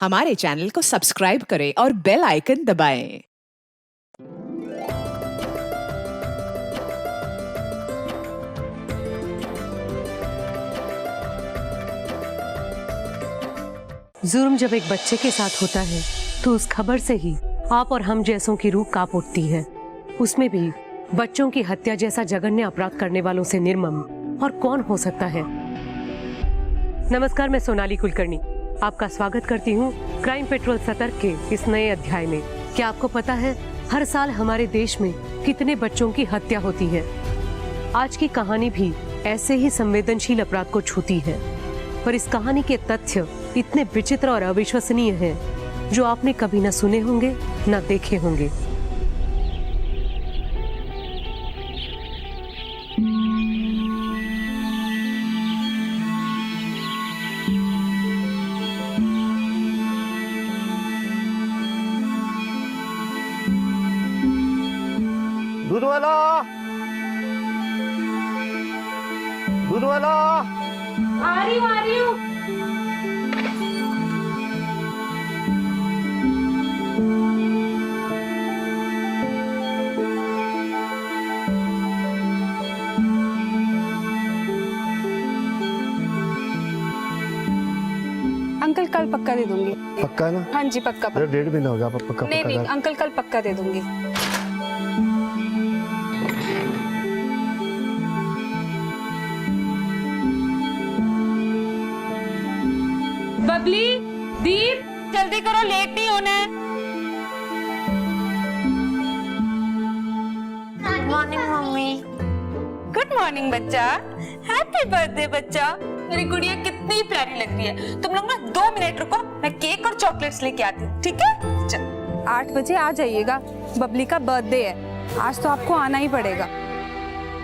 हमारे चैनल को सब्सक्राइब करें और बेल आइकन दबाएं। जुर्म जब एक बच्चे के साथ होता है तो उस खबर से ही आप और हम जैसों की रूह कांप उठती है। उसमें भी बच्चों की हत्या जैसा जघन्य अपराध करने वालों से निर्मम और कौन हो सकता है। नमस्कार, मैं सोनाली कुलकर्णी आपका स्वागत करती हूँ क्राइम पेट्रोल सतर्क के इस नए अध्याय में। क्या आपको पता है हर साल हमारे देश में कितने बच्चों की हत्या होती है? आज की कहानी भी ऐसे ही संवेदनशील अपराध को छूती है, पर इस कहानी के तथ्य इतने विचित्र और अविश्वसनीय हैं जो आपने कभी न सुने होंगे न देखे होंगे। दूध वाला, दूध वाला। आ रही हूँ। अंकल कल पक्का दे दूंगी। पक्का है ना? हाँ जी पक्का। अरे 1.5 महीना हो गया, पक्का नहीं नहीं अंकल कल पक्का दे दूंगी। बबली, दीप, जल्दी करो, लेट नहीं होना है। Good morning mummy. Good morning बच्चा। हैप्पी बर्थडे बच्चा। मेरी गुड़िया कितनी प्यारी लग रही है। तुम लोग ना 2 मिनट रुको, मैं केक और चॉकलेट्स लेके आती हूँ, ठीक है? चल 8 बजे आ जाइएगा, बबली का बर्थडे है। आज तो आपको आना ही पड़ेगा।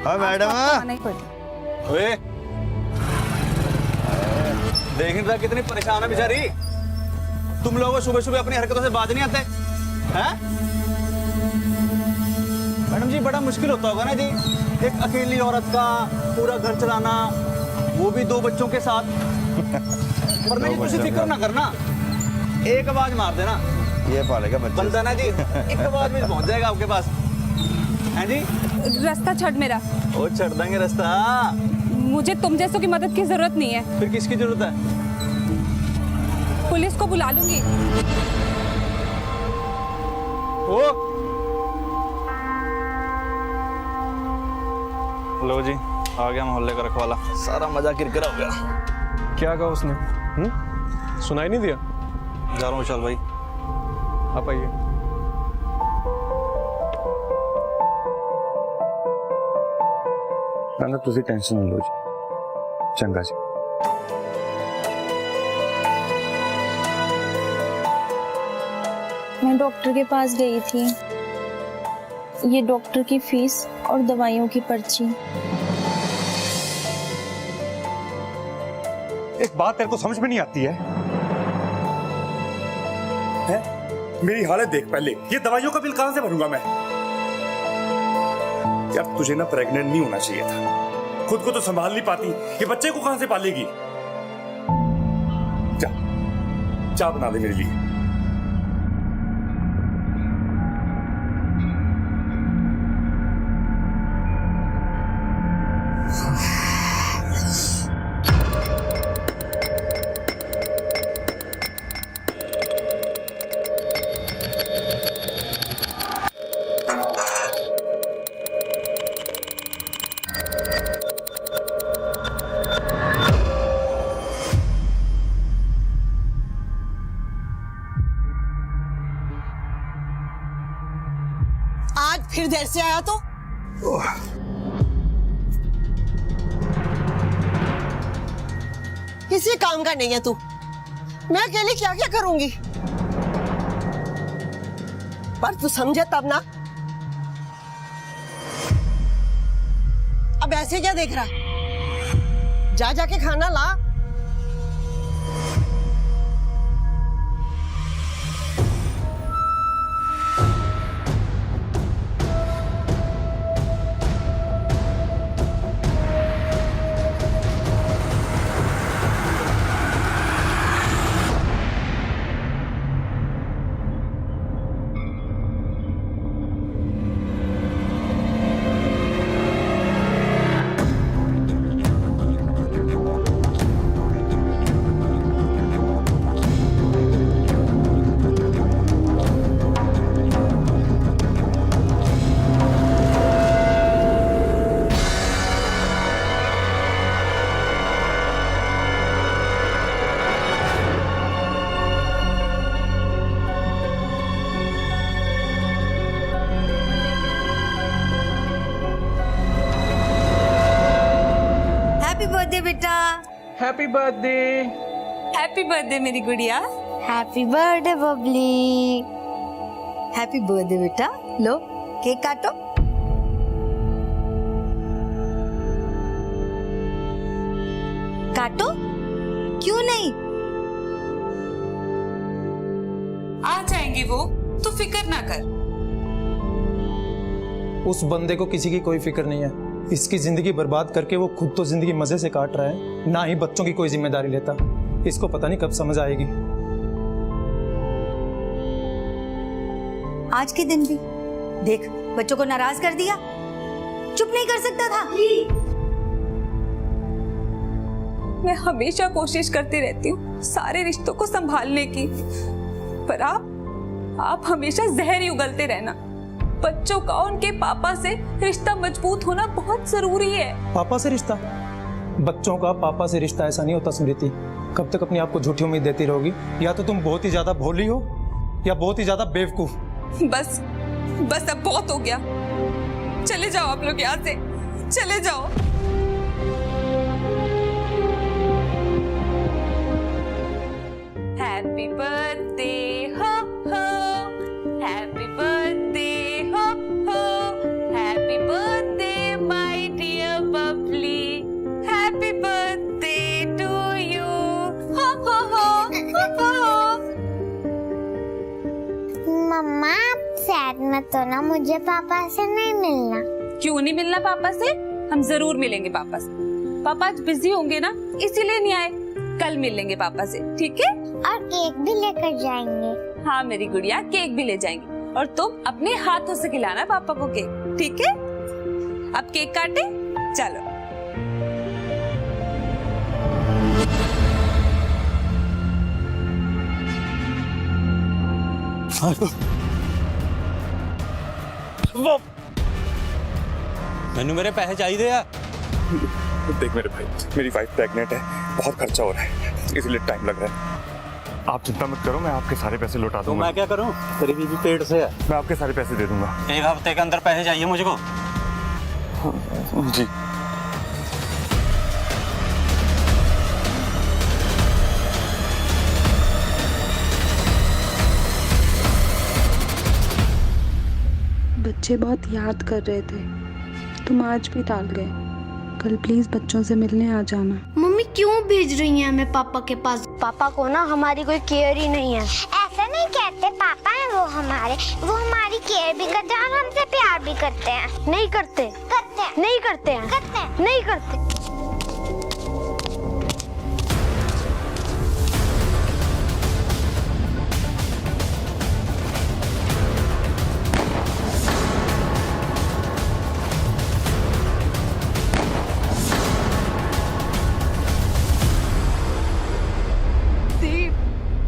हाँ मैडम, आना ही पड़ेगा। ओए, देख नहीं रहा कितनी परेशान है बेचारी। तुम लोगों सुबह सुबह अपनी हरकतों से बाज नहीं आते हैं? मैडम जी बड़ा मुश्किल होता होगा ना जी, एक अकेली औरत का पूरा घर चलाना, वो भी 2 बच्चों के साथ। पर मैं तुझे फिक्र ना करना, एक आवाज मार देना, ये पालेगा बच्चा। बनता ना जी, एक आवाज में पहुंच जाएगा आपके पास। हैं जी? रास्ता छड़ मेरा। ओ छड़ देंगे रास्ता। मुझे तुम जैसों की मदद की जरूरत नहीं है। फिर किसकी जरूरत है? पुलिस को बुला लूंगी। ओ लो जी, आ गया मोहल्ले का रखवाला। सारा मजा किरकिरा हो गया। क्या कहा उसने? सुनाई नहीं दिया? जा रहा हूँ विशाल भाई। आप आइए। ना तुझे टेंशन नहीं लो जी, चंगा जी। मैं डॉक्टर के पास गई थी। ये डॉक्टर की फीस और दवाइयों की पर्ची। एक बात तेरे को समझ में नहीं आती है? मेरी हालत देख पहले, ये दवाइयों का बिल कहां से भरूंगा मैं? यार तुझे ना प्रेग्नेंट नहीं होना चाहिए था, खुद को तो संभाल नहीं पाती, ये बच्चे को कहां से पालेगी? चाय बना दे मेरे लिए। आज फिर देर से आया तो? किसी काम का नहीं है तू। मैं अकेले क्या क्या करूंगी? पर तू समझे तब ना। अब ऐसे क्या देख रहा? जा जाके खाना ला। Happy birthday. हैप्पी बर्थडे मेरी गुड़िया। Happy birthday Babli. Happy birthday बेटा, लो केक काटो। काटो, क्यों नहीं? आ जाएंगे वो, तू फिक्र ना कर। उस बंदे को किसी की कोई फिक्र नहीं है। इसकी जिंदगी बर्बाद करके वो खुद तो जिंदगी मजे से काट रहा है, ना ही बच्चों की कोई जिम्मेदारी लेता। इसको पता नहीं कब समझ आएगी। आज के दिन भी देख बच्चों को नाराज कर दिया। चुप नहीं कर सकता था? मैं हमेशा कोशिश करती रहती हूँ सारे रिश्तों को संभालने की, पर आप हमेशा जहर ही उगलते रहना। बच्चों का उनके पापा से रिश्ता मजबूत होना बहुत जरूरी है। पापा से रिश्ता? बच्चों का पापा से रिश्ता ऐसा नहीं होता स्मृति। कब तक अपने आप को झूठी उम्मीद देती रहोगी? या तो तुम बहुत ही ज्यादा भोली हो या बहुत ही ज्यादा बेवकूफ। बस अब बहुत हो गया। चले जाओ आप लोग यहाँ से, चले जाओ। हैप्पी बर्थडे हो, हैप्पी बर्थडे हो, happy birthday my dear Babli, happy birthday to you. मम्मा आप सैड मत हो ना, मुझे पापा से नहीं मिलना। क्यों नहीं मिलना पापा से? हम जरूर मिलेंगे पापा से। पापा आज बिजी होंगे ना, इसीलिए नहीं आए। कल मिलेंगे पापा से, ठीक है? और केक भी लेकर जाएंगे। हाँ मेरी गुड़िया, केक भी ले जाएंगे और तुम अपने हाथों से खिलाना पापा को केक, ठीक है? अब केक काटे, चलो। मैनू मेरे पैसे चाहिए आ। देख मेरे भाई, मेरी वाइफ प्रेग्नेंट है, बहुत खर्चा हो रहा है, इसलिए टाइम लग रहा है। आप चिंता मत करो, मैं आपके सारे पैसे लौटा तो दूंगा। मैं क्या करूं? तेरी बीवी पेट से है। मैं आपके सारे पैसे दे दूंगा। एक हफ्ते के अंदर पैसे चाहिए मुझको। जी। बच्चे बहुत याद कर रहे थे, तुम आज भी टाल गए। कल प्लीज बच्चों से मिलने आ जाना। मम्मी क्यों भेज रही हैं हमें पापा के पास? पापा को ना हमारी कोई केयर ही नहीं है। ऐसा नहीं कहते, पापा है वो हमारी केयर भी करते हैं और हमसे प्यार भी करते हैं। नहीं करते, करते हैं। नहीं करते हैं, करते हैं। नहीं करते।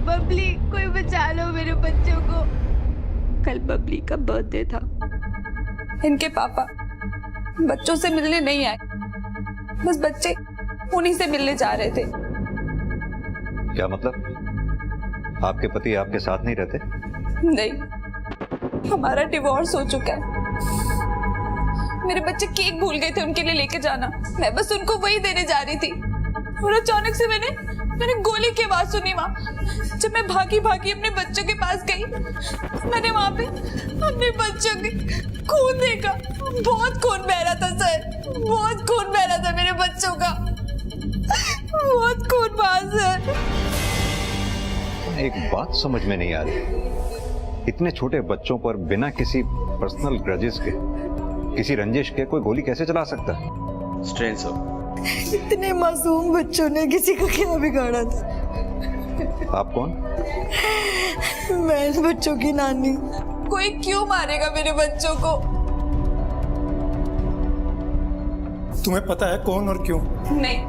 बबली, कोई बचा लो मेरे बच्चों को। कल बबली का बर्थडे था। इनके पापा बच्चों से मिलने नहीं आए, बस बच्चे उन्हीं से मिलने जा रहे थे। क्या मतलब? आपके पति आपके साथ नहीं रहते? नहीं, हमारा डिवोर्स हो चुका है। मेरे बच्चे केक भूल गए थे उनके लिए लेके जाना, मैं बस उनको वही देने जा रही थी और अचानक से मैंने गोली की आवाज सुनी। वहां जब मैं भागी अपने बच्चों के पास गई, मैंने वहां पे अपने बच्चों के खून देखा। बहुत खून बह रहा था सर, बहुत खून बह रहा था मेरे बच्चों का, बहुत खून बहा सर। एक बात समझ में नहीं आ रही, इतने छोटे बच्चों पर बिना किसी पर्सनल ग्रजेस के, किसी रंजिश के कोई गोली कैसे चला सकता है? Strain sir. इतने मासूम बच्चों ने किसी का क्या बिगाड़ा था? आप कौन? मैं इन बच्चों की नानी। कोई क्यों मारेगा मेरे बच्चों को? तुम्हें पता है कौन और क्यों? नहीं,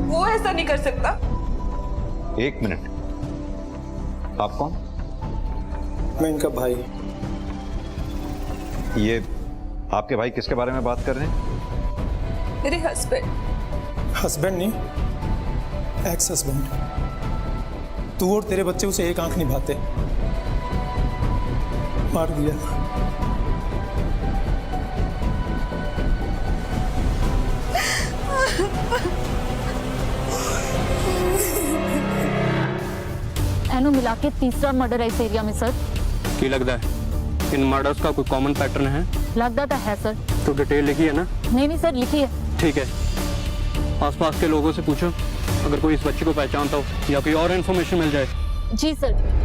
वो ऐसा नहीं कर सकता। एक मिनट, आप कौन? मैं इनका भाई। ये आपके भाई किसके बारे में बात कर रहे हैं? मेरे हस्बैंड। हस्बैंड नहीं, एक्स हस्बैंड। तू और तेरे बच्चे उसे एक आंख निभाते, मार दिया। एनो मिला के तीसरा मर्डर है इस एरिया में सर। की लगता है इन मर्डर्स का कोई कॉमन पैटर्न है? लगता तो है सर। तो डिटेल लिखी है ना? नहीं सर लिखी है। ठीक है, आसपास के लोगों से पूछो, अगर कोई इस बच्चे को पहचानता हो या कोई और इन्फॉर्मेशन मिल जाए। जी सर।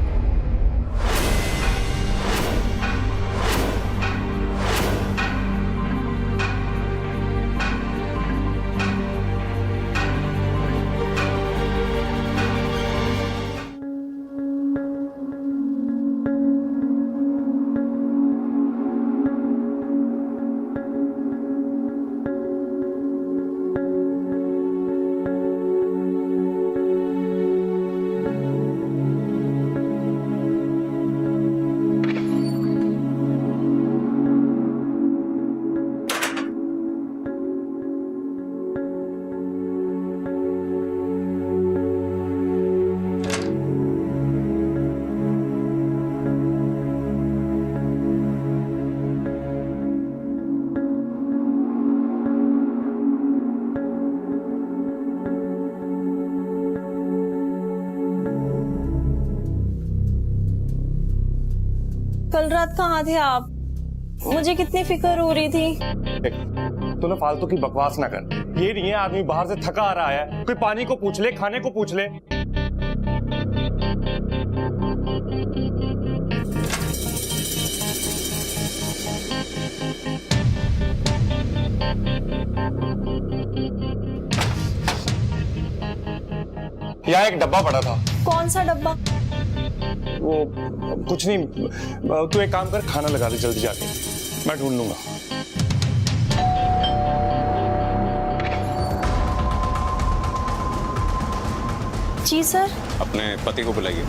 कल रात कहाँ थे आप? मुझे कितनी फिक्र हो रही थी। तूने फालतू की बकवास ना कर। ये नहीं है आदमी बाहर से थका आ रहा है, कोई पानी को पूछ ले, खाने को पूछ ले। यहाँ एक डब्बा पड़ा था। कौन सा डब्बा? वो कुछ नहीं, तू एक काम कर, खाना लगा दे जल्दी जाके, मैं ढूंढ लूंगा। जी सर। अपने पति को बुलाइए।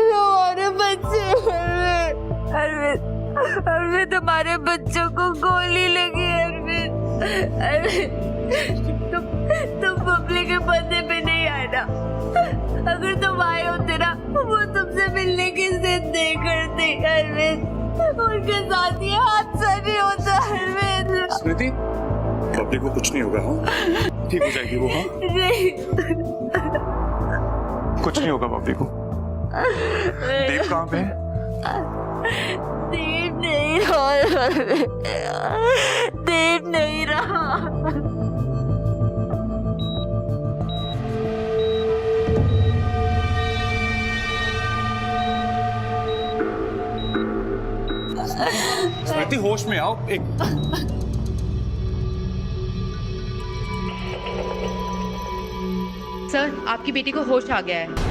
हमारे बच्चे। अरविंद हमारे बच्चों को गोली लगी। तुम बबली के पर्दे पे नहीं आए ना। अगर तुम आए होते ना, वो तुमसे मिलने की जिद नहीं करते अरविंद। उनके साथ ये हादसा नहीं होता अरविंद। स्मृति, बबली को कुछ नहीं होगा। हाँ ठीक हो जाएगी वो। हाँ नहीं, कुछ नहीं होगा बबली को। देव कहाँ पे है? देव नहीं रहा। देव नहीं रहा। स्मृति होश में आओ। एक सर आपकी बेटी को होश आ गया है।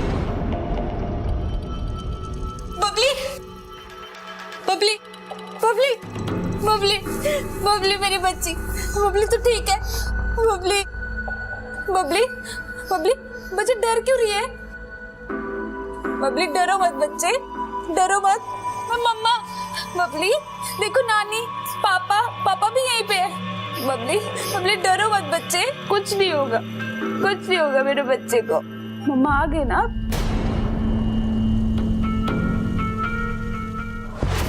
बबली, बबली, बबली, बबली, बबली मेरी बच्ची। बबली तो ठीक है। बबली, बबली, बबली, बच्चे डर क्यों रही है? बबली डरो मत बच्चे, डरो मत। मम्मा, बबली देखो नानी, पापा, पापा भी यहीं पे है। बबली, बबली डरो मत बच्चे, कुछ नहीं होगा, कुछ नहीं होगा मेरे बच्चे को। मम्मा आ गए ना?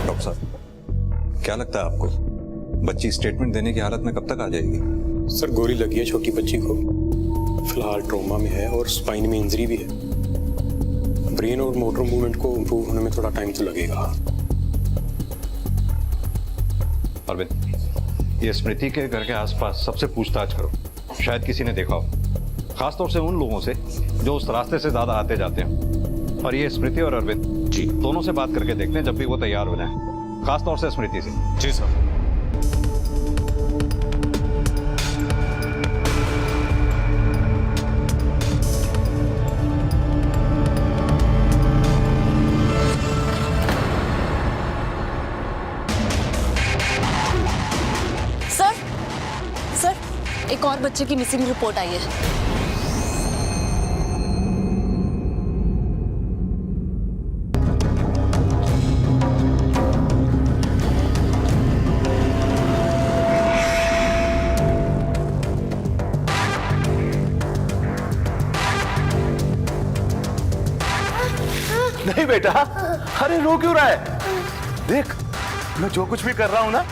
डॉक्टर साहब, क्या लगता है आपको बच्ची स्टेटमेंट देने की हालत में कब तक आ जाएगी? सर गोली लगी है छोटी बच्ची को, फिलहाल ट्रॉमा में है और स्पाइन में इंजरी भी है। ब्रेन और मोटर मूवमेंट को इम्प्रूव होने में थोड़ा टाइम तो लगेगा। अरविंद, ये स्मृति के घर के आसपास सबसे पूछताछ करो, शायद किसी ने देखा हो, खासतौर से उन लोगों से जो उस रास्ते से ज्यादा आते जाते हैं। और ये स्मृति और अरविंद जी दोनों से बात करके देखते हैं जब भी वो तैयार हो जाए, खासतौर से स्मृति से। जी सर। सर एक और बच्चे की मिसिंग रिपोर्ट आई है। नहीं बेटा, अरे रो क्यों रहा है? देख, मैं जो कुछ भी कर रहा हूँ ना,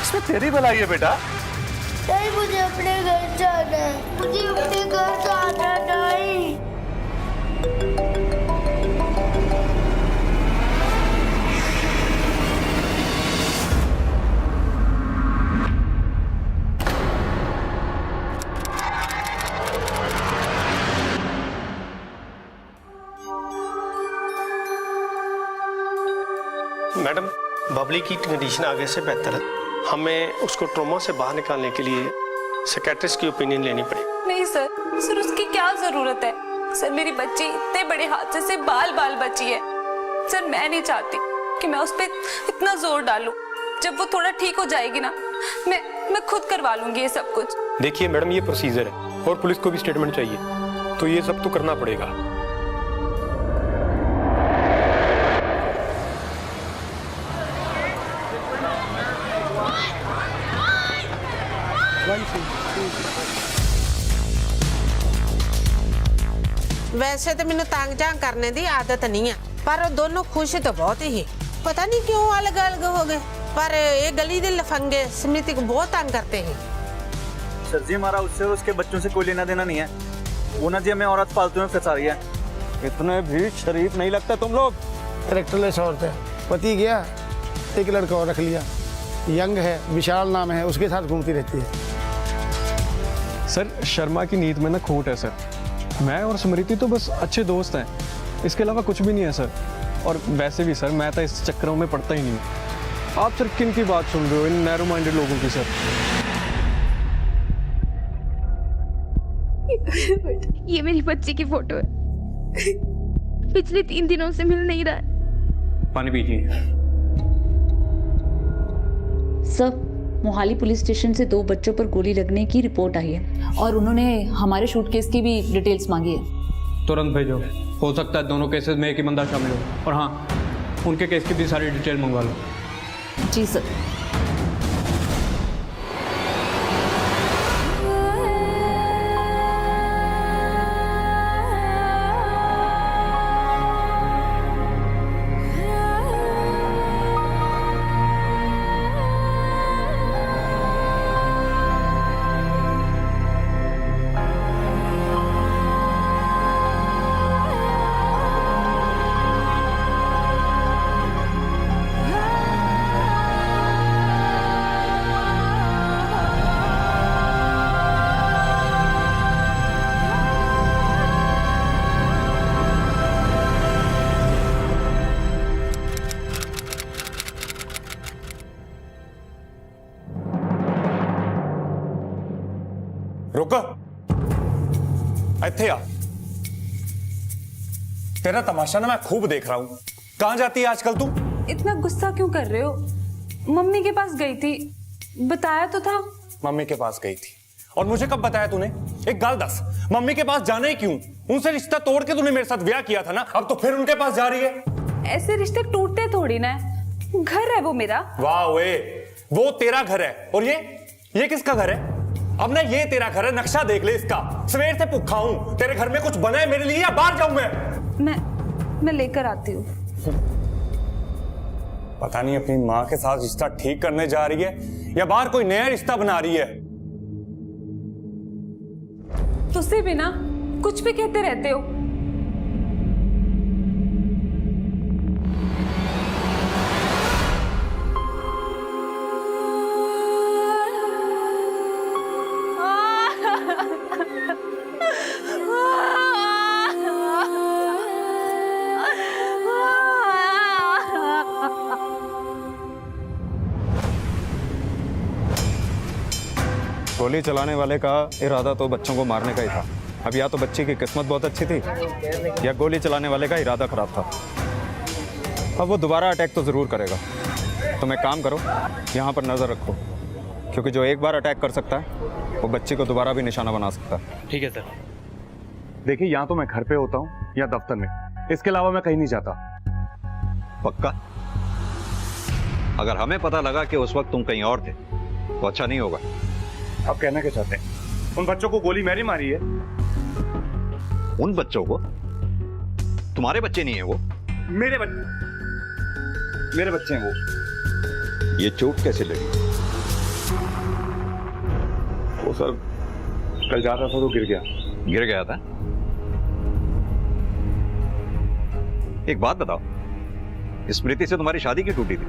इसमें तेरी भलाई है बेटा। नहीं, मुझे अपने घर जाना है, मुझे अपने घर जाना नहीं। मैडम, बबली की कंडीशन आगे से बेहतर है। हमें उसको ट्रॉमा से बाहर निकालने के लिए साइकियाट्रिस्ट की ओपिनियन लेनी पड़ेगी। नहीं सर उसकी क्या जरूरत है? सर मेरी बच्ची इतने बड़े हादसे से बाल बाल बची है। सर मैं नहीं चाहती कि मैं उस पर इतना जोर डालूं। जब वो थोड़ा ठीक हो जाएगी ना, मैं खुद करवा लूंगी ये सब कुछ। देखिए मैडम, ये प्रोसीजर है और पुलिस को भी स्टेटमेंट चाहिए, तो ये सब तो करना पड़ेगा। वैसे तो मैंने तंग जांग करने की आदत नहीं है, पर वो दोनों खुश तो बहुत ही। पता नहीं क्यों अलग अलग हो गए, पर ये गली के लफंगे स्मृति को बहुत तंग करते हैं। सर जी, हमारा उससे और उसके बच्चों से कोई लेना देना नहीं है। वो ना जी हमें औरत फालतू में फंसा रही है। इतने भी शरीफ नहीं लगता तुम लोग। कैरेक्टरलेस औरत है, पति गया, एक लड़का और रख लिया, यंग है, विशाल नाम है, उसके साथ घूमती रहती है। सर, शर्मा की नीयत में ना खोट है सर। मैं और स्मृति तो बस अच्छे दोस्त हैं, इसके अलावा कुछ भी नहीं है सर। और वैसे भी सर, मैं तो इस चक्करों में पड़ता ही नहीं। आप सर किन की बात सुन रहे हो? इन नैरो माइंडेड लोगों की सर। ये मेरी बच्ची की फोटो है, पिछले 3 दिनों से मिल नहीं रहा है। पानी पीजिए। सर, मोहाली पुलिस स्टेशन से 2 बच्चों पर गोली लगने की रिपोर्ट आई है और उन्होंने हमारे शूट केस की भी डिटेल्स मांगी है। तुरंत भेजो। हो सकता है दोनों केसेस में एक ही बंदा शामिल हो। और हाँ, उनके केस की भी सारी डिटेल मंगवा लो। जी सर। रुको, इत्थे आ। तेरा तमाशा ना मैं खूब देख रहा हूं। कहां जाती है आजकल तू? इतना गुस्सा क्यों कर रहे हो? मम्मी के पास गई थी, बताया तो था। मम्मी के पास गई थी और मुझे कब बताया तूने? एक गल दस, मम्मी के पास जाना ही क्यों? उनसे रिश्ता तोड़ के तूने मेरे साथ ब्याह किया था ना, अब तो फिर उनके पास जा रही है। ऐसे रिश्ते टूटते थोड़ी ना है, घर है वो मेरा। वाह वे, वो तेरा घर है और ये किसका घर है? अब ना ये तेरा घर है, नक्शा देख ले इसका। सवेर से भूखा हूं, तेरे घर में कुछ बना है मेरे लिए या बाहर जाऊं मैं लेकर आती हूँ। पता नहीं अपनी माँ के साथ रिश्ता ठीक करने जा रही है या बाहर कोई नया रिश्ता बना रही है। तुझसे भी ना कुछ भी कहते रहते हो। गोली चलाने वाले का इरादा तो बच्चों को मारने का ही था। अब या तो बच्ची की किस्मत बहुत अच्छी थी या गोली चलाने वाले का इरादा खराब था। अब वो दोबारा अटैक तो ज़रूर करेगा। तो मैं काम करो, यहाँ पर नज़र रखो, क्योंकि जो एक बार अटैक कर सकता है वो बच्ची को दोबारा भी निशाना बना सकता है। ठीक है सर। देखिए, यहाँ तो मैं घर पे होता हूँ या दफ्तर में, इसके अलावा मैं कहीं नहीं जाता। पक्का? अगर हमें पता लगा कि उस वक्त तुम कहीं और थे तो अच्छा नहीं होगा। आप कहना क्या चाहते हैं? उन बच्चों को गोली मैंने मारी है। उन बच्चों को? तुम्हारे बच्चे नहीं है वो, मेरे बच्चे हैं वो। ये चोट कैसे लगी? वो सर कल जा रहा था तो गिर गया था। एक बात बताओ, स्मृति से तुम्हारी शादी क्यों टूटी थी?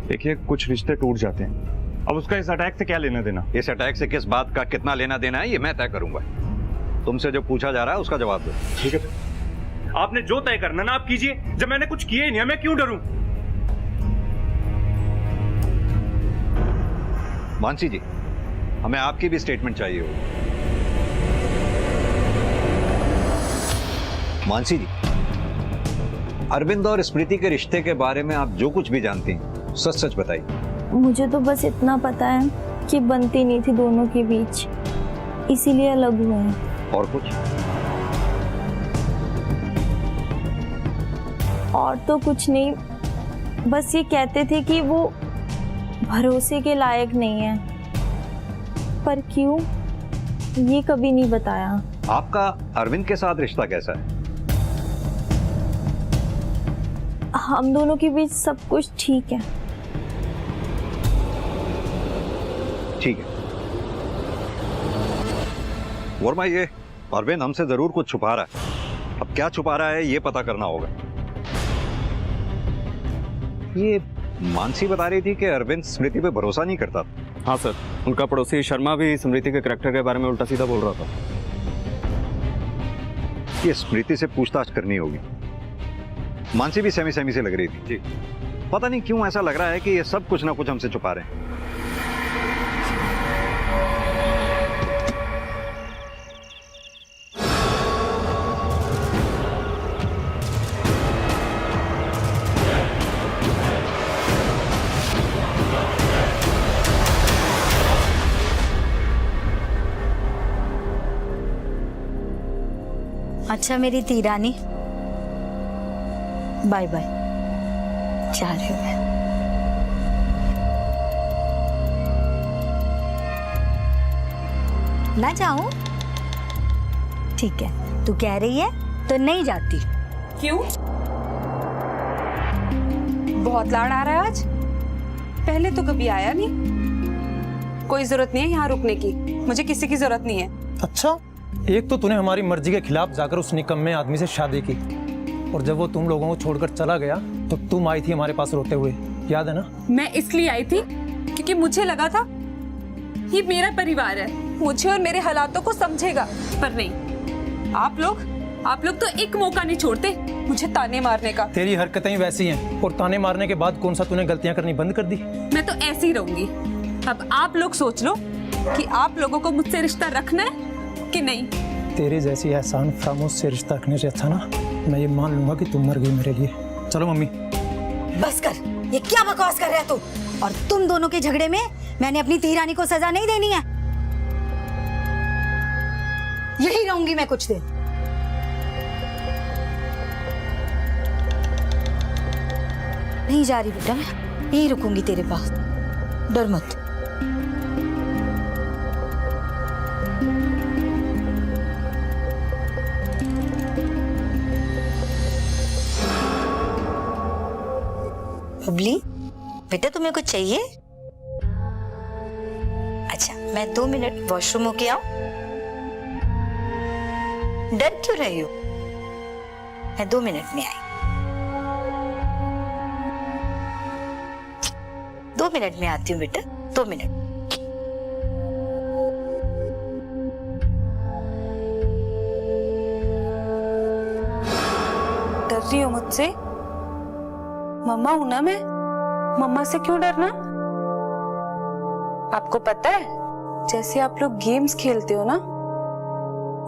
देखिए कुछ रिश्ते टूट जाते हैं, अब उसका इस अटैक से क्या लेना देना? इस अटैक से किस बात का कितना लेना देना है ये मैं तय करूंगा। तुमसे जो पूछा जा रहा है उसका जवाब दो। ठीक है, आपने जो तय करना ना आप कीजिए, जब मैंने कुछ किया ही नहीं, मैं क्यों डरूं? मानसी जी, हमें आपकी भी स्टेटमेंट चाहिए होगी। मानसी जी, अरविंद और स्मृति के रिश्ते के बारे में आप जो कुछ भी जानती हैं सच सच बताइए। मुझे तो बस इतना पता है कि बनती नहीं थी दोनों के बीच, इसीलिए अलग हुए हैं। और कुछ? और तो कुछ नहीं, बस ये कहते थे कि वो भरोसे के लायक नहीं है, पर क्यों ये कभी नहीं बताया। आपका अरविंद के साथ रिश्ता कैसा है? हम दोनों के बीच सब कुछ ठीक है। ठीक है वर्मा, ये अरविंद हमसे जरूर कुछ छुपा रहा है। अब क्या छुपा रहा है ये पता करना होगा। ये मानसी बता रही थी कि अरविंद स्मृति पे भरोसा नहीं करता। हाँ सर, उनका पड़ोसी शर्मा भी स्मृति के करैक्टर के बारे में उल्टा सीधा बोल रहा था। ये स्मृति से पूछताछ करनी होगी। मानसी भी सेमी से लग रही थी जी। पता नहीं क्यों ऐसा लग रहा है कि ये सब कुछ ना कुछ हमसे छुपा रहे हैं। अच्छा मेरी तीरानी, बाय बाय, जा रही हूँ मैं। ना जाऊं? ठीक है, तू कह रही है तो नहीं जाती। क्यों? बहुत लाड़ आ रहा है आज, पहले तो कभी आया नहीं। कोई जरूरत नहीं है यहाँ रुकने की, मुझे किसी की जरूरत नहीं है। अच्छा, एक तो तूने हमारी मर्जी के खिलाफ जाकर उस निकम्मे आदमी से शादी की, और जब वो तुम लोगों को छोड़कर चला गया तो तुम आई थी हमारे पास रोते हुए, याद है ना? मैं इसलिए आई थी क्योंकि मुझे लगा था ये मेरा परिवार है, मुझे और मेरे हालातों को समझेगा, पर नहीं। आप लोग तो एक मौका नहीं छोड़ते मुझे ताने मारने का। तेरी हरकतें वैसी हैं, और ताने मारने के बाद कौन सा तूने गलतियां करनी बंद कर दी? मैं तो ऐसी ही रहूंगी। अब आप लोग सोच लो कि आप लोगों को मुझसे रिश्ता रखना है कि नहीं। तेरे जैसी एहसान फरामोश से रिश्ता रखने से अच्छा ना मैं ये मान लूंगा कि तुम मर गई मेरे लिए। चलो मम्मी। बस कर, ये क्या बकवास कर रहा है तू? और तुम दोनों के झगड़े में मैंने अपनी तीरानी को सजा नहीं देनी है। यही रहूंगी मैं कुछ दिन। नहीं जा रही बेटा, मैं यही रुकूंगी तेरे पास, डर मत। बबली बेटा, तुम्हें कुछ चाहिए? अच्छा, मैं 2 मिनट वॉशरूम होके आऊं? डर क्यों रही हो? मैं 2 मिनट में आई। 2 मिनट में आती हूँ बेटा, 2 मिनट। डर रही हो मुझसे? मम्मा हूं ना मैं, मम्मा से क्यों डरना? आपको पता है, जैसे आप लोग गेम्स खेलते हो ना,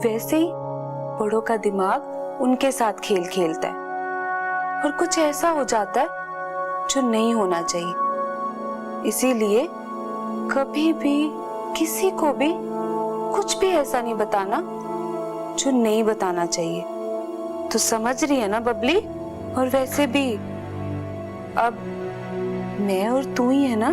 वैसे ही बड़ों का दिमाग उनके साथ खेल खेलता है, और कुछ ऐसा हो जाता है जो नहीं होना चाहिए। इसीलिए कभी भी किसी को भी कुछ भी ऐसा नहीं बताना जो नहीं बताना चाहिए। तो समझ रही है ना बबली? और वैसे भी अब मैं और तू ही है ना?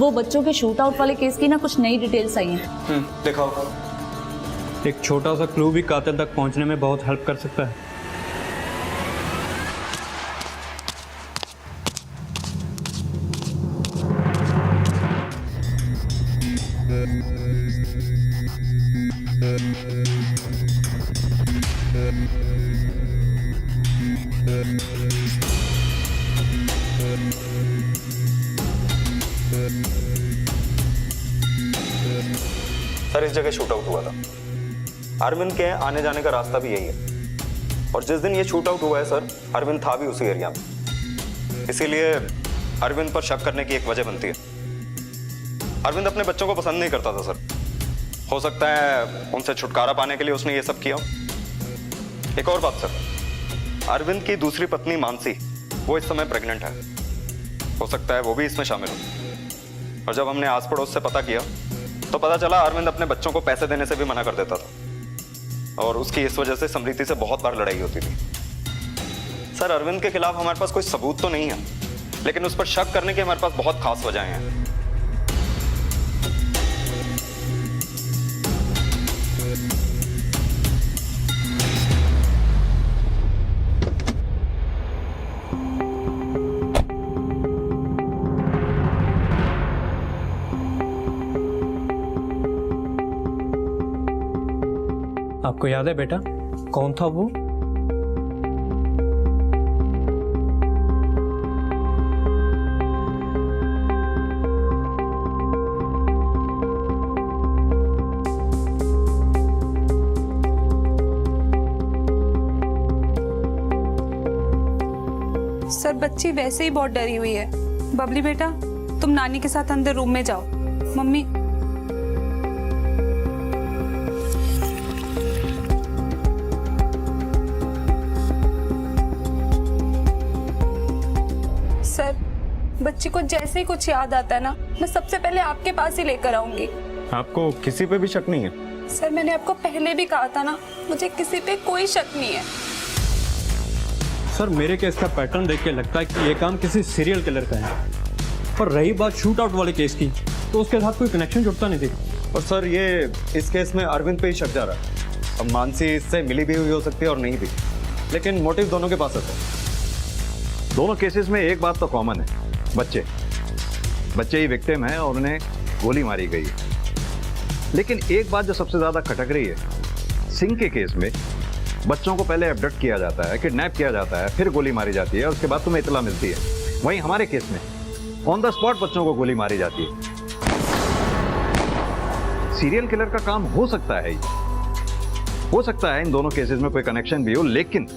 वो बच्चों के शूट आउट वाले केस की ना कुछ नई डिटेल्स आई हैं। दिखाओ। एक छोटा सा क्लू भी कातिल तक पहुंचने में बहुत हेल्प कर सकता है। सर इस जगह शूट आउट हुआ था। अरविंद के आने जाने का रास्ता भी यही है और जिस दिन ये शूट आउट हुआ है सर, अरविंद था भी उसी एरिया में। इसीलिए अरविंद पर शक करने की एक वजह बनती है। अरविंद अपने बच्चों को पसंद नहीं करता था सर। हो सकता है उनसे छुटकारा पाने के लिए उसने ये सब किया। एक और बात सर, अरविंद की दूसरी पत्नी मानसी वो इस समय प्रेग्नेंट है। हो सकता है वो भी इसमें शामिल हो। और जब हमने आस पड़ोस से पता किया तो पता चला अरविंद अपने बच्चों को पैसे देने से भी मना कर देता था और उसकी इस वजह से समृति से बहुत बार लड़ाई होती थी। सर अरविंद के खिलाफ हमारे पास कोई सबूत तो नहीं है, लेकिन उस पर शक करने की हमारे पास बहुत खास वजहें हैं। आपको याद है बेटा कौन था वो? सर बच्ची वैसे ही बहुत डरी हुई है। बबली बेटा तुम नानी के साथ अंदर रूम में जाओ। मम्मी सर बच्ची को जैसे ही कुछ याद आता है ना, मैं सबसे पहले आपके पास ही लेकर आऊंगी। आपको किसी पे भी शक नहीं है? सर मैंने आपको पहले भी कहा था ना, मुझे किसी पे कोई शक नहीं है। सर मेरे केस का पैटर्न देख के लगता है कि ये काम किसी सीरियल किलर का है। और रही बात शूट आउट वाले केस की, तो उसके साथ कोई कनेक्शन जुड़ता नहीं थी। और सर ये इस केस में अरविंद पे ही शक जा रहा है। अब मानसी इससे मिली भी हुई हो सकती है और नहीं भी, लेकिन मोटिव दोनों के पास है। दोनों केसेस में एक बात तो कॉमन है, बच्चे ही विक्टिम हैं और उन्हें गोली मारी गई है। लेकिन एक बात जो सबसे ज्यादा खटक रही है, सिंह के केस में बच्चों को पहले एब्डक्ट किया जाता है, किडनैप किया जाता है, फिर गोली मारी जाती है और उसके बाद तुम्हें इतला मिलती है। वहीं हमारे केस में ऑन द स्पॉट बच्चों को गोली मारी जाती है। सीरियल किलर का काम हो सकता है, हो सकता है इन दोनों केसेस में कोई कनेक्शन भी हो, लेकिन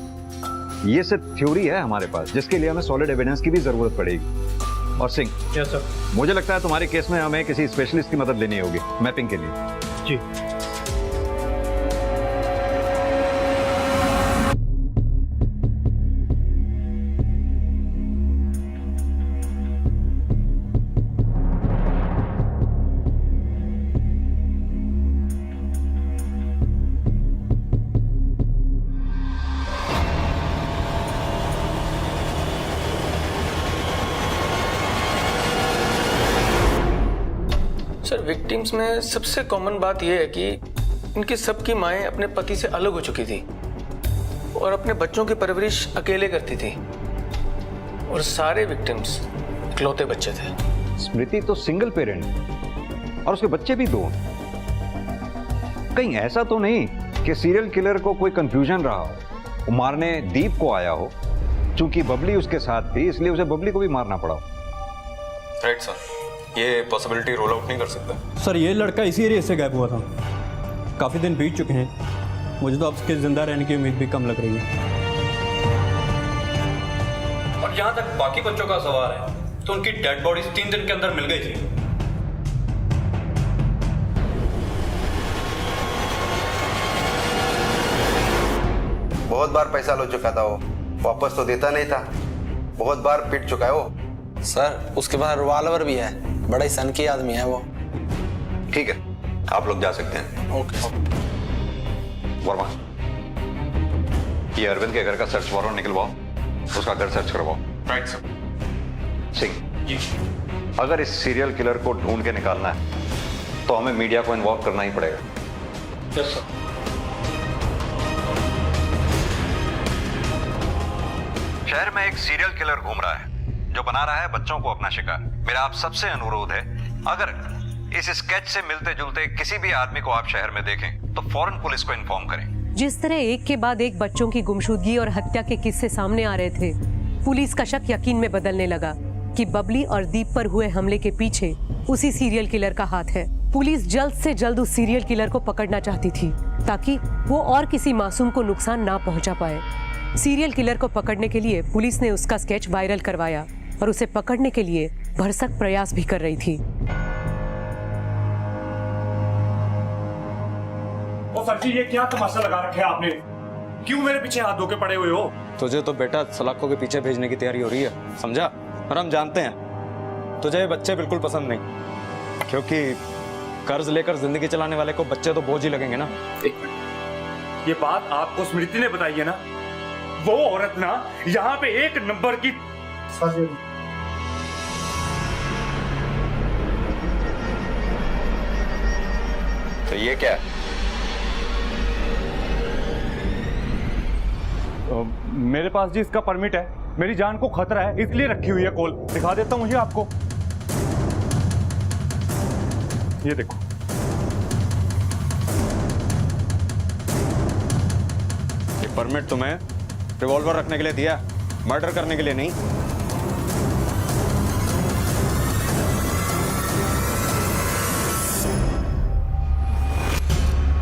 ये सिर्फ थ्योरी है हमारे पास, जिसके लिए हमें सॉलिड एविडेंस की भी जरूरत पड़ेगी। और सिंह, यस सर, मुझे लगता है तुम्हारे केस में हमें किसी स्पेशलिस्ट की मदद लेनी होगी मैपिंग के लिए। जी सर विक्टिम्स में सबसे कॉमन बात यह है कि इनकी सबकी माएँ अपने पति से अलग हो चुकी थी और अपने बच्चों की परवरिश अकेले करती थी और सारे विक्टिम्स इकलौते बच्चे थे। स्मृति तो सिंगल पेरेंट और उसके बच्चे भी दो। कहीं ऐसा तो नहीं कि सीरियल किलर को कोई कंफ्यूजन रहा हो, वो मारने दीप को आया हो, चूंकि बबली उसके साथ थी इसलिए उसे बबली को भी मारना पड़ा। राइट सर, ये पॉसिबिलिटी रोल आउट नहीं कर सकता। सर ये लड़का इसी एरिया से गायब हुआ था, काफी दिन बीत चुके हैं, मुझे तो अब उसके जिंदा रहने की उम्मीद भी कम लग रही है। और जहां तक बाकी बच्चों का सवाल है तो उनकी डेड बॉडीज 3 दिन के अंदर मिल गई थी। बहुत बार पैसा लो चुका था वो, वापस तो देता नहीं था। बहुत बार पिट चुका है वो। सर उसके बाद रिवॉल्वर भी है, बड़ा ही सन की आदमी है वो। ठीक है, आप लोग जा सकते हैं। ओके। वर्मा, ये अरविंद के घर का सर्च वारंट निकलवाओ, उसका घर सर्च करवाओ। Right sir. सिंह, अगर इस सीरियल किलर को ढूंढ के निकालना है तो हमें मीडिया को इन्वॉल्व करना ही पड़ेगा। Yes sir. शहर में एक सीरियल किलर घूम रहा है जो बना रहा है बच्चों को अपना शिकार। मेरा आप सबसे अनुरोध है, अगर इस स्केच से मिलते जुलते किसी भी आदमी को आप शहर में देखें तो फौरन पुलिस को इन्फॉर्म करें। जिस तरह एक के बाद एक बच्चों की गुमशुदगी और हत्या के किस्से सामने आ रहे थे, पुलिस का शक यकीन में बदलने लगा कि बबली और दीप पर हुए हमले के पीछे उसी सीरियल किलर का हाथ है। पुलिस जल्द से जल्द उस सीरियल किलर को पकड़ना चाहती थी ताकि वो और किसी मासूम को नुकसान ना पहुंचा पाए। सीरियल किलर को पकड़ने के लिए पुलिस ने उसका स्केच वायरल करवाया और उसे पकड़ने के लिए भरसक प्रयास भी कर रही थी। ओ सर जी, ये क्या तमाशा लगा रखे आपने? क्यों मेरे पीछे हाथ धो के पड़े हुए हो? तुझे तो बेटा सलाखों के पीछे भेजने की तैयारी हो रही है, समझा? और हम जानते हैं तुझे ये बच्चे बिल्कुल पसंद नहीं, क्योंकि कर्ज लेकर जिंदगी चलाने वाले को बच्चे तो बोझ ही लगेंगे ना। एक मिनट, ये बात आपको स्मृति ने बताई है ना? वो औरत ना यहाँ पे एक नंबर की। तो ये क्या है? मेरे पास जी इसका परमिट है, मेरी जान को खतरा है इसलिए रखी हुई है कॉल। दिखा देता हूँ ये आपको, ये देखो। ये परमिट तुम्हें रिवॉल्वर रखने के लिए दिया, मर्डर करने के लिए नहीं।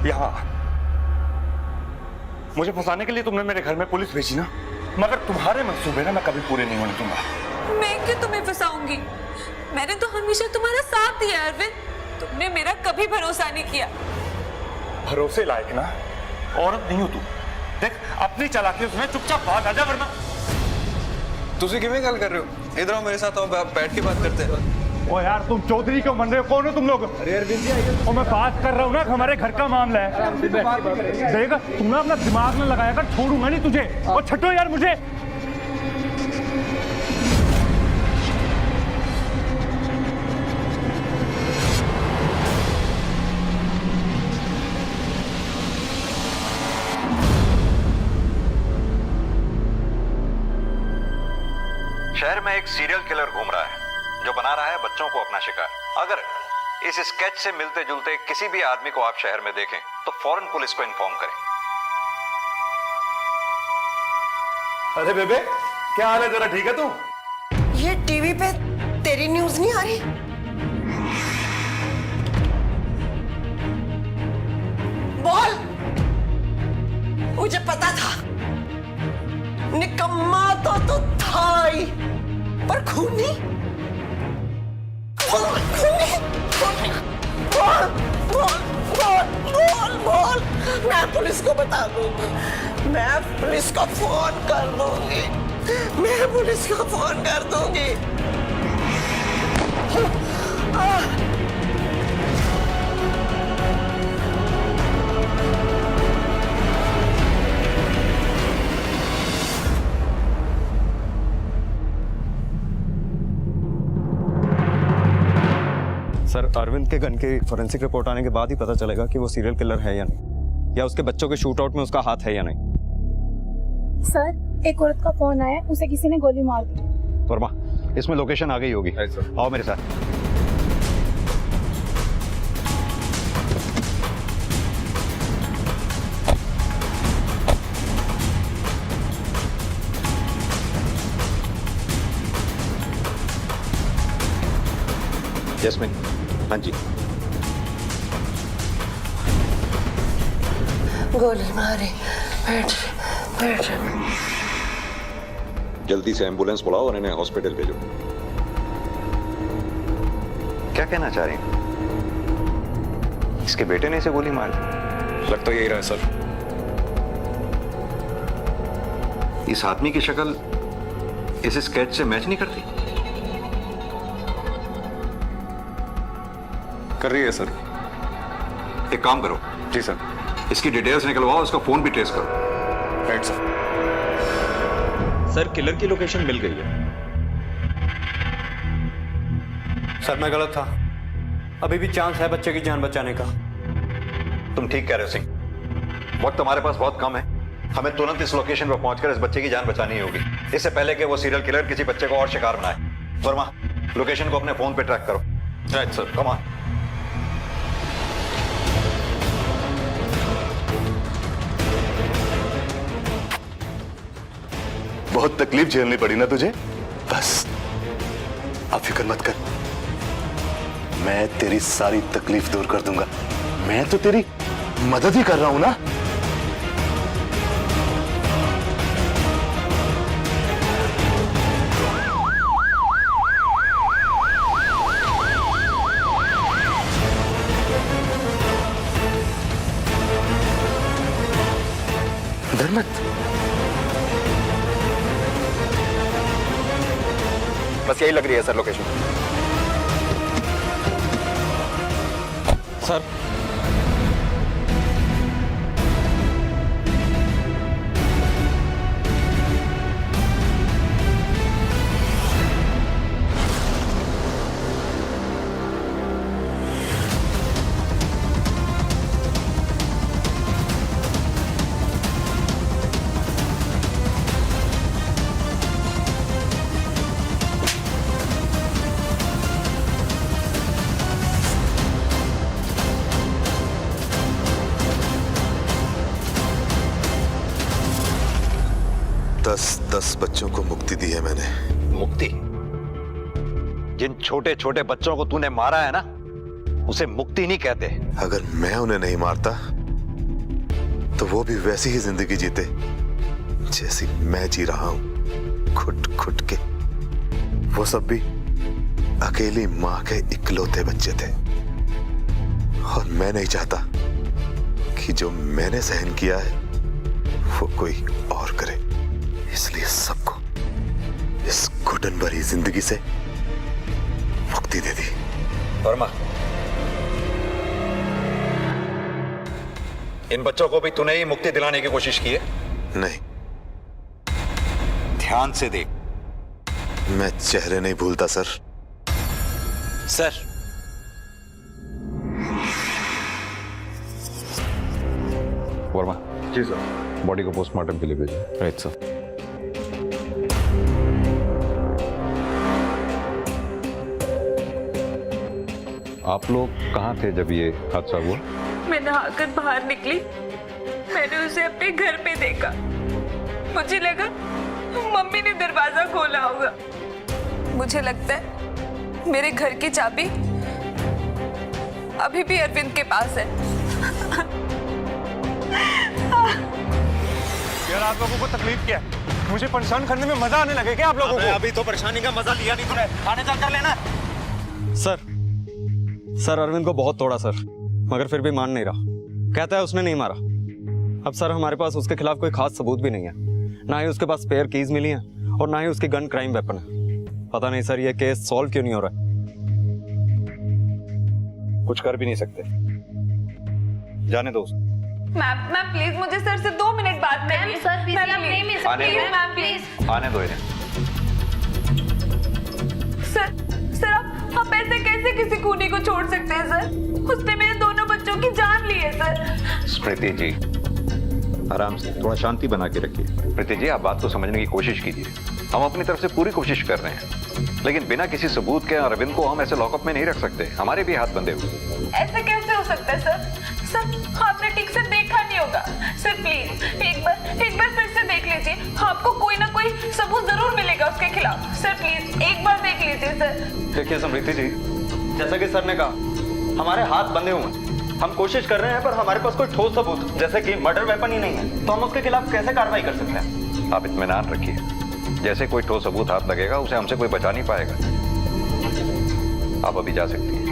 यहाँ मुझे फंसाने के लिए तुमने मेरे घर में पुलिस भेजी ना, मगर तुम्हारे मंसूबे ना मैं कभी पूरे नहीं होने दूंगा। मैं क्यों तुम्हें फंसाऊंगी? मैंने तो हमेशा तुम्हारा साथ दिया अरविंद, तुमने मेरा कभी भरोसा नहीं किया। भरोसे लायक ना औरत नहीं हो तू। देख अपनी चालाकियों से चुपचाप भाग आजा, वरना। तुझे किਵੇਂ ਗੱਲ कर रहे हो? इधर आओ मेरे साथ, आओ बैठ के बात करते हैं। ओ यार, तुम चौधरी क्यों बन रहे हो? कौन हो तुम लोग? अरे अरविंद जी आइए। और मैं बात कर रहा हूँ ना, हमारे घर का मामला है। देखा तुम ना अपना दिमाग में लगाया कर, छोड़ूंगा नहीं तुझे। और छटो यार मुझे। शहर में एक सीरियल किलर घूम रहा है जो बना रहा है बच्चों को अपना शिकार। अगर इस स्केच से मिलते जुलते किसी भी आदमी को आप शहर में देखें तो फौरन पुलिस को इन्फॉर्म करें। अरे बेबे, क्या हाल है? जरा ठीक है तू? ये टीवी पे तेरी न्यूज नहीं आ रही? बोल, मुझे पता था। निकम्मा तो तू था ही, पर खूनी? बोल, मैं पुलिस को बता दूंगी। मैं पुलिस को फोन कर दूंगी। मैं पुलिस को फोन कर दूंगी। सर, अरविंद के गन की फोरेंसिक रिपोर्ट आने के बाद ही पता चलेगा कि वो सीरियल किलर है या नहीं, या उसके बच्चों के शूट आउट में उसका हाथ है या नहीं। सर, एक औरत का फोन आया, उसे किसी ने गोली मार दी। वर्मा, इसमें लोकेशन आ गई होगी। आओ मेरे साथ। जैस्मिन, हाँ जी। गोली मारी। बैठ। जल्दी से एम्बुलेंस बुलाओ और इन्हें हॉस्पिटल भेजो। क्या कहना चाह रही हैं? इसके बेटे ने इसे गोली मार दी? लग तो यही रहा है सर। इस आदमी की शक्ल इस स्केच से मैच नहीं करती? कर रही है सर। एक काम करो। जी सर। इसकी डिटेल्स निकलवाओ, उसका फोन भी ट्रेस करो। Right sir. सर, किलर की लोकेशन मिल गई है। सर मैं गलत था, अभी भी चांस है बच्चे की जान बचाने का। तुम ठीक कह रहे हो सिंह, वक्त हमारे पास बहुत कम है। हमें तुरंत इस लोकेशन पर पहुंचकर इस बच्चे की जान बचानी होगी, इससे पहले कि वो सीरियल किलर किसी बच्चे को और शिकार बनाए। वर्मा, लोकेशन को अपने फोन पे ट्रैक करो। Right sir, come on. बहुत तकलीफ झेलनी पड़ी ना तुझे, बस अब फिक्र मत कर, मैं तेरी सारी तकलीफ दूर कर दूंगा। मैं तो तेरी मदद ही कर रहा हूं ना। डर मत, बस यही लग रही है सर लोकेशन। सर दस बच्चों को मुक्ति दी है मैंने। मुक्ति? जिन छोटे छोटे बच्चों को तूने मारा है ना, उसे मुक्ति नहीं कहते। अगर मैं उन्हें नहीं मारता तो वो भी वैसी ही जिंदगी जीते जैसी मैं जी रहा हूं, खुट खुट के। वो सब भी अकेली मां के इकलौते बच्चे थे, और मैं नहीं चाहता कि जो मैंने सहन किया है वो कोई और करे। इसलिए सबको इस घुटन भरी जिंदगी से मुक्ति दे दी। वर्मा, इन बच्चों को भी तूने ही मुक्ति दिलाने की कोशिश की है? नहीं। ध्यान से देख। मैं चेहरे नहीं भूलता सर। सर, वर्मा। जी सर। बॉडी को पोस्टमार्टम के लिए भेजें। Right sir. आप लोग कहाँ थे जब ये हादसा हुआ? मैं नहाकर बाहर निकली, मैंने उसे अपने घर पे देखा। मुझे लगा मम्मी ने दरवाजा खोला होगा। मुझे लगता है मेरे घर की चाबी अभी भी अरविंद के पास है। यार आप लोगों को तकलीफ क्या है? मुझे परेशान करने में मजा आने लगे क्या आप लोगों को? अभी तो परेशानी का मजा लिया नहीं तूने, आने चल कर लेना। सर अरविंद को बहुत तोड़ा सर, मगर फिर भी मान नहीं रहा, कहता है उसने नहीं मारा। अब सर हमारे पास उसके खिलाफ कोई खास सबूत भी नहीं है, ना ही उसके पास स्पेयर कीज मिली हैं और ना ही उसकी गन क्राइम वेपन है। पता नहीं सर ये केस सॉल्व क्यों नहीं हो रहा है। कुछ कर भी नहीं सकते, जाने दो। मैम प्लीज मुझे सर से 2 मिनट बात करनी है। सर प्लीज आप नहीं मिस प्लीज मैम प्लीज आने दो इन्हें। सर आप ऐसे कैसे किसी खूनी को छोड़ सकते हैं सर? उसने मेरे दोनों बच्चों की जान ली है सर। स्मृति जी, आराम से, थोड़ा शांति बना के रखिए। स्मृति जी, आप बात को समझने की कोशिश कीजिए। हम अपनी तरफ से पूरी कोशिश कर रहे हैं, लेकिन बिना किसी सबूत के अरविंद को हम ऐसे लॉकअप में नहीं रख सकते। हमारे भी हाथ बंधे हुए। ऐसे कैसे हो सकता है सर? सर आपने ठीक से देखा नहीं होगा। सर प्लीज एक बार फिर से देख लीजिए, आपको कोई ना कोई सबूत जरूर मिलेगा उसके खिलाफ। सर प्लीज एक बार देख लीजिए सर। देखिए समृति जी, जैसा कि सर ने कहा, हमारे हाथ बंधे हुए हैं। हम कोशिश कर रहे हैं पर हमारे पास कोई ठोस सबूत जैसे कि मर्डर वेपन ही नहीं है, तो हम उसके खिलाफ कैसे कार्रवाई कर सकते हैं? आप इत्मीनान रखिए, जैसे कोई ठोस सबूत हाथ लगेगा उसे हमसे कोई बचा नहीं पाएगा। आप अभी जा सकती हैं।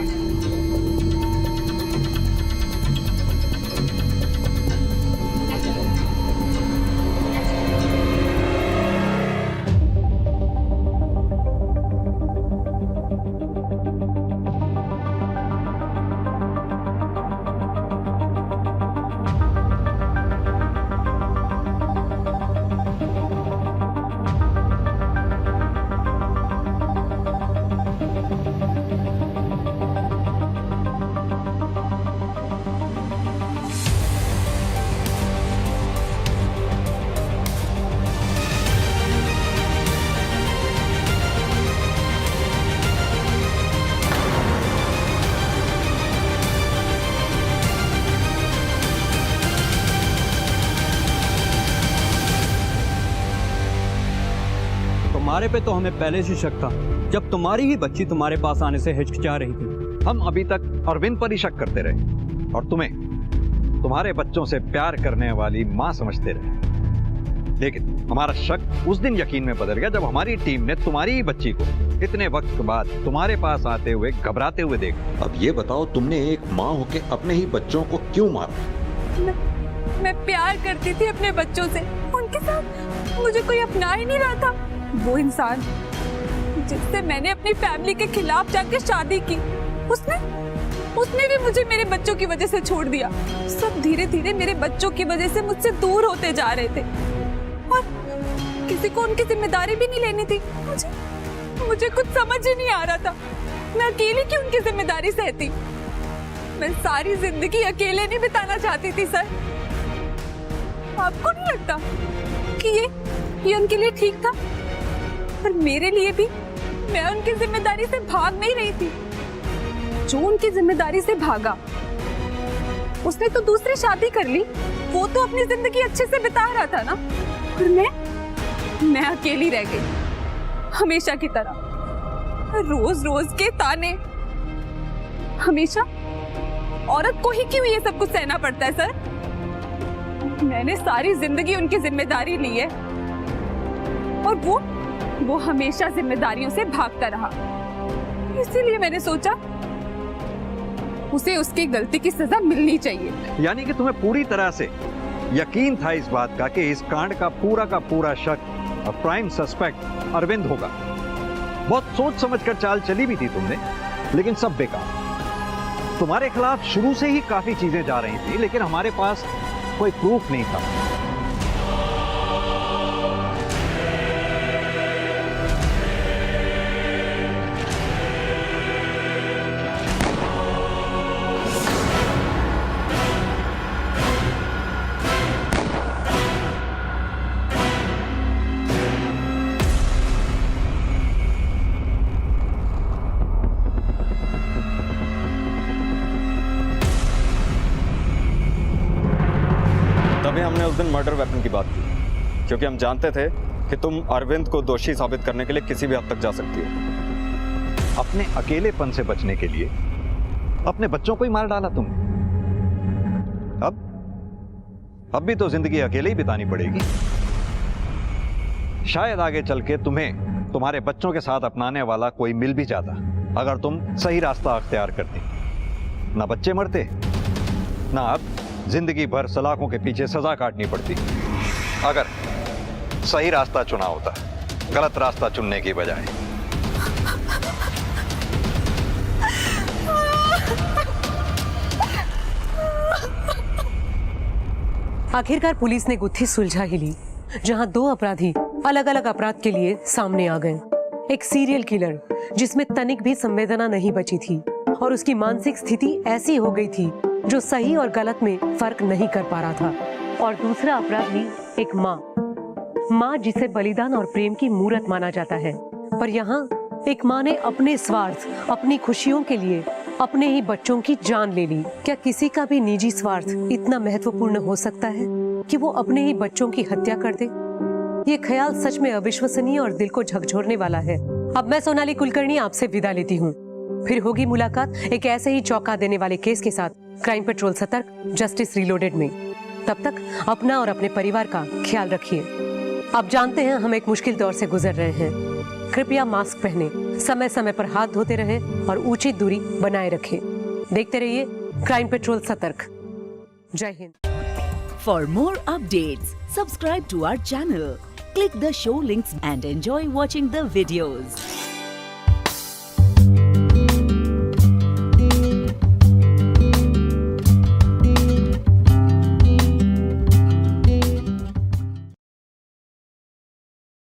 तुम्हारे पे तो हमें पहले से शक था, जब तुम्हारी ही बच्ची तुम्हारे पास आने से हिचकिचा रही थी। हम अभी तक अरविंद पर ही शक करते रहे और तुम्हें तुम्हारे बच्चों से प्यार करने वाली मां समझते रहे। लेकिन हमारा शक उस दिन यकीन में बदल गया जब हमारी टीम ने तुम्हारी ही बच्ची को इतने वक्त बाद तुम्हारे पास आते हुए घबराते हुए देखा। अब ये बताओ, तुमने एक माँ होके अपने ही बच्चों को क्यों मारा? मैं प्यार करती थी अपने बच्चों से, उनके साथ मुझे कोई अपना ही नहीं रहा था। वो इंसान जिससे मैंने अपनी फैमिली के खिलाफ जाके शादी की, उसने भी मुझे मेरे बच्चों की वजह से छोड़ दिया। सब धीरे धीरे मेरे बच्चों की वजह से मुझसे दूर होते जा रहे थे और किसी को उनकी जिम्मेदारी भी नहीं लेनी थी। मुझे कुछ समझ ही नहीं आ रहा था, मैं अकेली क्यों उनकी जिम्मेदारी सहती। मैं सारी जिंदगी अकेले नहीं बिताना चाहती थी सर। आपको नहीं लगता कि ये उनके लिए ठीक था? पर मेरे लिए भी, मैं उनकी जिम्मेदारी से भाग नहीं रही थी। जो उनकी जिम्मेदारी से भागा उसने तो दूसरी शादी कर ली, वो तो अपनी जिंदगी अच्छे से बिता रहा था ना। और मैं अकेली रह गई हमेशा की तरह। रोज रोज के ताने, हमेशा औरत को ही क्यों ये सब कुछ सहना पड़ता है सर? मैंने सारी जिंदगी उनकी जिम्मेदारी ली है और वो हमेशा जिम्मेदारियों से भागता रहा। इसीलिए मैंने सोचा उसे उसकी गलती की सजा मिलनी चाहिए। यानी कि तुम्हें पूरी तरह से यकीन था इस बात का कि इस कांड का पूरा शक और प्राइम सस्पेक्ट अरविंद होगा। बहुत सोच समझकर चाल चली भी थी तुमने, लेकिन सब बेकार। तुम्हारे खिलाफ शुरू से ही काफी चीजें जा रही थी, लेकिन हमारे पास कोई प्रूफ नहीं था। तभी हमने उस दिन मर्डर वेपन की बात की, क्योंकि हम जानते थे कि तुम अरविंद को दोषी साबित करने के लिए किसी भी हद तक जा सकती हो। अपने अकेलेपन से बचने के लिए अपने बच्चों को ही मार डाला तुम। अब भी तो जिंदगी अकेले ही बितानी पड़ेगी। शायद आगे चल के तुम्हें तुम्हारे बच्चों के साथ अपनाने वाला कोई मिल भी जाता, अगर तुम सही रास्ता अख्तियार करते। ना बच्चे मरते, ना अब जिंदगी भर सलाखों के पीछे सजा काटनी पड़ती। अगर सही रास्ता चुना होता, गलत रास्ता चुनने की बजाय। आखिरकार पुलिस ने गुत्थी सुलझा ही ली, जहां दो अपराधी अलग अलग अपराध के लिए सामने आ गए। एक सीरियल किलर जिसमें तनिक भी संवेदना नहीं बची थी और उसकी मानसिक स्थिति ऐसी हो गई थी जो सही और गलत में फर्क नहीं कर पा रहा था। और दूसरा अपराधी एक माँ जिसे बलिदान और प्रेम की मूरत माना जाता है। पर यहाँ एक माँ ने अपने स्वार्थ, अपनी खुशियों के लिए अपने ही बच्चों की जान ले ली। क्या किसी का भी निजी स्वार्थ इतना महत्वपूर्ण हो सकता है कि वो अपने ही बच्चों की हत्या कर दे? ये ख्याल सच में अविश्वसनीय और दिल को झकझोरने वाला है। अब मैं सोनाली कुलकर्णी आपसे विदा लेती हूँ। फिर होगी मुलाकात एक ऐसे ही चौंका देने वाले केस के साथ क्राइम पेट्रोल सतर्क, जस्टिस रिलोडेड में। तब तक अपना और अपने परिवार का ख्याल रखिए। आप जानते हैं हम एक मुश्किल दौर से गुजर रहे हैं। कृपया मास्क पहने, समय समय पर हाथ धोते रहें और उचित दूरी बनाए रखें। देखते रहिए क्राइम पेट्रोल सतर्क। जय हिंद। For more updates, subscribe to our channel, click the show links and enjoy watching the videos.